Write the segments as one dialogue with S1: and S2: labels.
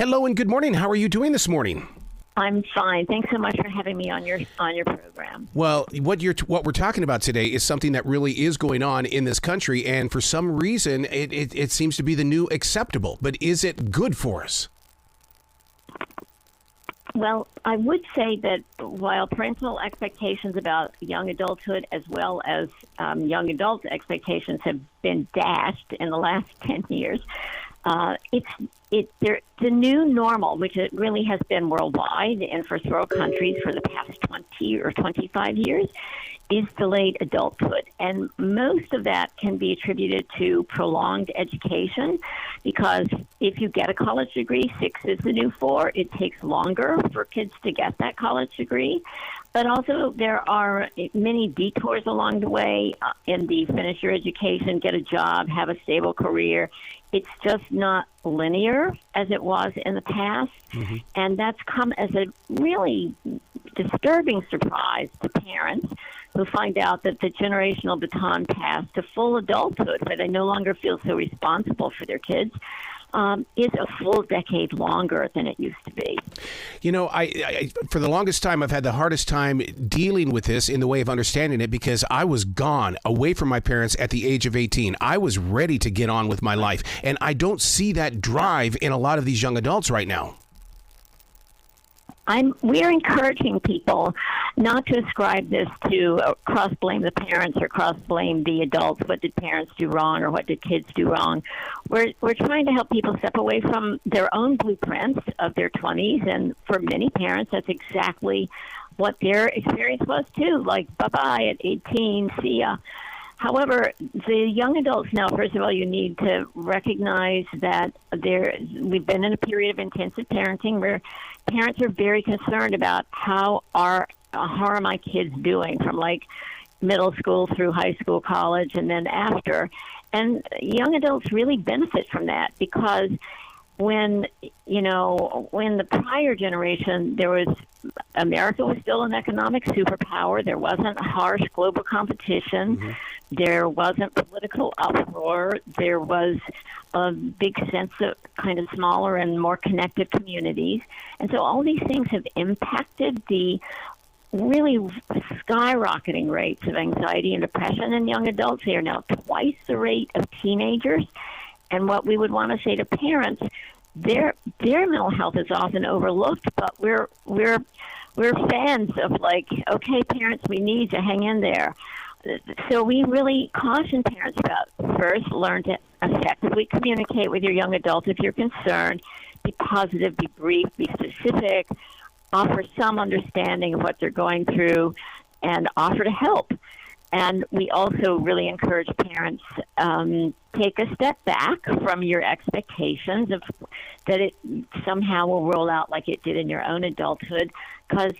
S1: Hello and good morning. How are you doing this morning?
S2: I'm fine. Thanks so much for having me on your program.
S1: Well, what we're talking about today is something that really is going on in this country, and for some reason, it seems to be the new acceptable. But is it good for us?
S2: Well, I would say that while parental expectations about young adulthood as well as young adult expectations have been dashed in the last 10 years, the new normal, which it really has been worldwide in first world countries for the past 20 or 25 years, is delayed adulthood. And most of that can be attributed to prolonged education, because if you get a college degree, 6 is the new 4. It takes longer for kids to get that college degree. But also there are many detours along the way in the finish your education, get a job, have a stable career. It's just not linear as it was in the past. Mm-hmm. And that's come as a really disturbing surprise to parents who find out that the generational baton passed to full adulthood, where they no longer feel so responsible for their kids, is a full decade longer than it used to be.
S1: You know, I for the longest time, I've had the hardest time dealing with this in the way of understanding it, because I was gone away from my parents at the age of 18. I was ready to get on with my life, and I don't see that drive in a lot of these young adults right now.
S2: We're encouraging people not to ascribe this to cross-blame the parents or cross-blame the adults. What did parents do wrong or what did kids do wrong? We're trying to help people step away from their own blueprints of their 20s, and for many parents, that's exactly what their experience was too. Like, bye-bye at 18, see ya. However, the young adults now, first of all, you need to recognize that we've been in a period of intensive parenting where parents are very concerned about how are my kids doing from like middle school through high school, college, and then after. And young adults really benefit from that, because when the prior generation, America was still an economic superpower. There wasn't harsh global competition. Mm-hmm. There wasn't political uproar. There was a big sense of kind of smaller and more connected communities. And so all these things have impacted the really skyrocketing rates of anxiety and depression in young adults. They are now twice the rate of teenagers. And what we would want to say to parents, their mental health is often overlooked, but we're fans of, like, okay, parents, we need to hang in there. So we really caution parents about, first, learn to effectively communicate with your young adults if you're concerned. Be positive, be brief, be specific, offer some understanding of what they're going through, and offer to help. And we also really encourage parents, take a step back from your expectations of that it somehow will roll out like it did in your own adulthood, because,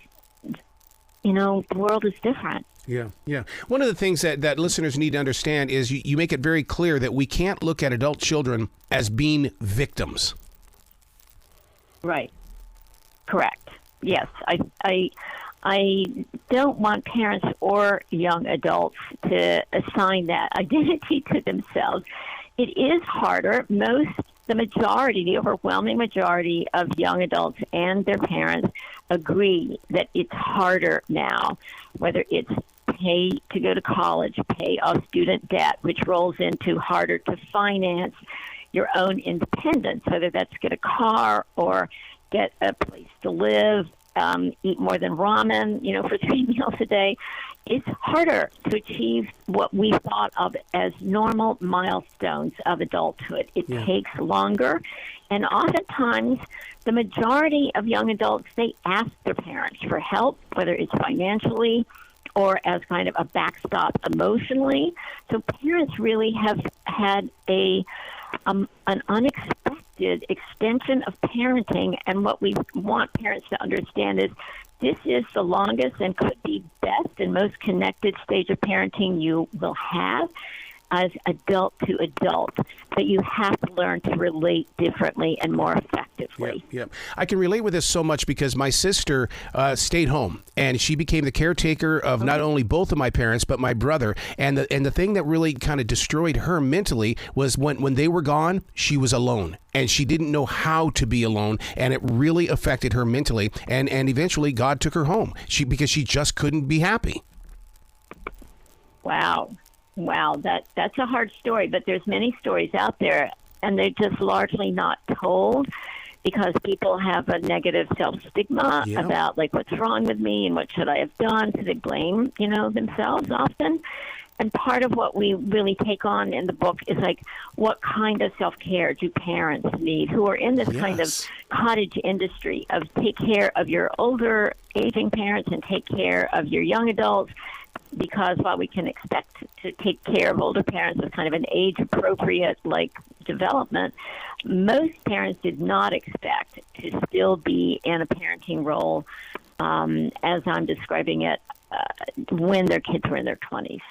S2: the world is different.
S1: Yeah. One of the things that listeners need to understand is you make it very clear that we can't look at adult children as being victims.
S2: Right. Correct. Yes. I don't want parents or young adults to assign that identity to themselves. It is harder. The overwhelming majority of young adults and their parents agree that it's harder now, whether it's pay to go to college, pay off student debt, which rolls into harder to finance your own independence, whether that's get a car or get a place to live, eat more than ramen, for 3 meals a day. It's harder to achieve what we thought of as normal milestones of adulthood. It takes longer. And oftentimes, the majority of young adults, they ask their parents for help, whether it's financially or as kind of a backstop emotionally. So parents really have had an unexpected extension of parenting, and what we want parents to understand is this is the longest and could be best and most connected stage of parenting you will have. as adult to adult, but you have to learn to relate differently and more effectively.
S1: Yep. I can relate with this so much because my sister stayed home, and she became the caretaker of not only both of my parents, but my brother. And the thing that really kind of destroyed her mentally was when they were gone, she was alone. And she didn't know how to be alone, and it really affected her mentally. And eventually, God took her home because she just couldn't be happy.
S2: Wow, that's a hard story, but there's many stories out there, and they're just largely not told because people have a negative self-stigma about, like, what's wrong with me and what should I have done, so they blame, themselves often. And part of what we really take on in the book is, like, what kind of self-care do parents need who are in this kind of cottage industry of take care of your older aging parents and take care of your young adults, because while we can expect to take care of older parents as kind of an age-appropriate, like, development, most parents did not expect to still be in a parenting role, as I'm describing it, when their kids were in their 20s.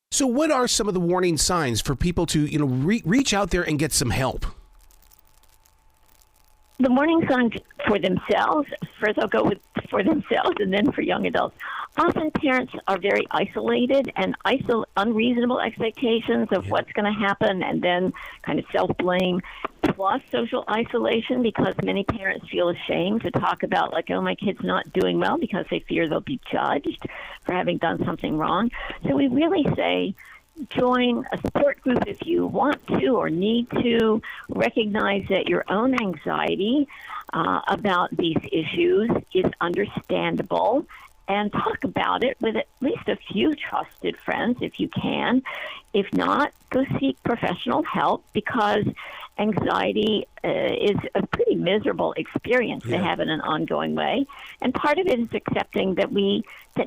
S1: So what are some of the warning signs for people to, reach out there and get some help?
S2: The warning signs for themselves, first I'll go with for themselves and then for young adults. Often parents are very isolated and unreasonable expectations of what's going to happen, and then kind of self-blame, plus social isolation, because many parents feel ashamed to talk about, like, oh, my kid's not doing well, because they fear they'll be judged for having done something wrong. So we really say, join a support group if you want to or need to. Recognize that your own anxiety about these issues is understandable, and talk about it with at least a few trusted friends if you can. If not, go seek professional help, because anxiety is a pretty miserable experience to have in an ongoing way. And part of it is accepting that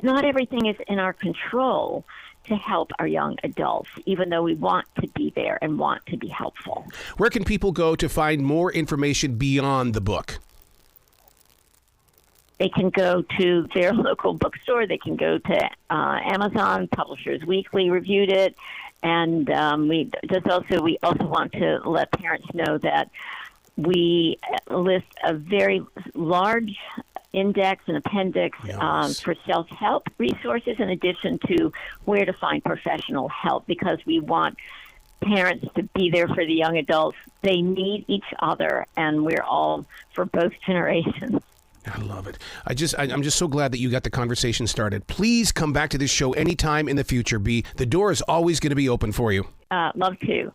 S2: not everything is in our control to help our young adults, even though we want to be there and want to be helpful.
S1: Where can people go to find more information beyond the book?
S2: They can go to their local bookstore. They can go to Amazon. Publishers Weekly reviewed it. And we also want to let parents know that we list a very large index and appendix for self-help resources, in addition to where to find professional help, because we want parents to be there for the young adults. They need each other, and we're all for both generations.
S1: I love it. I'm just so glad that you got the conversation started. Please come back to this show anytime in the future, B. The door is always going to be open for you.
S2: Love to.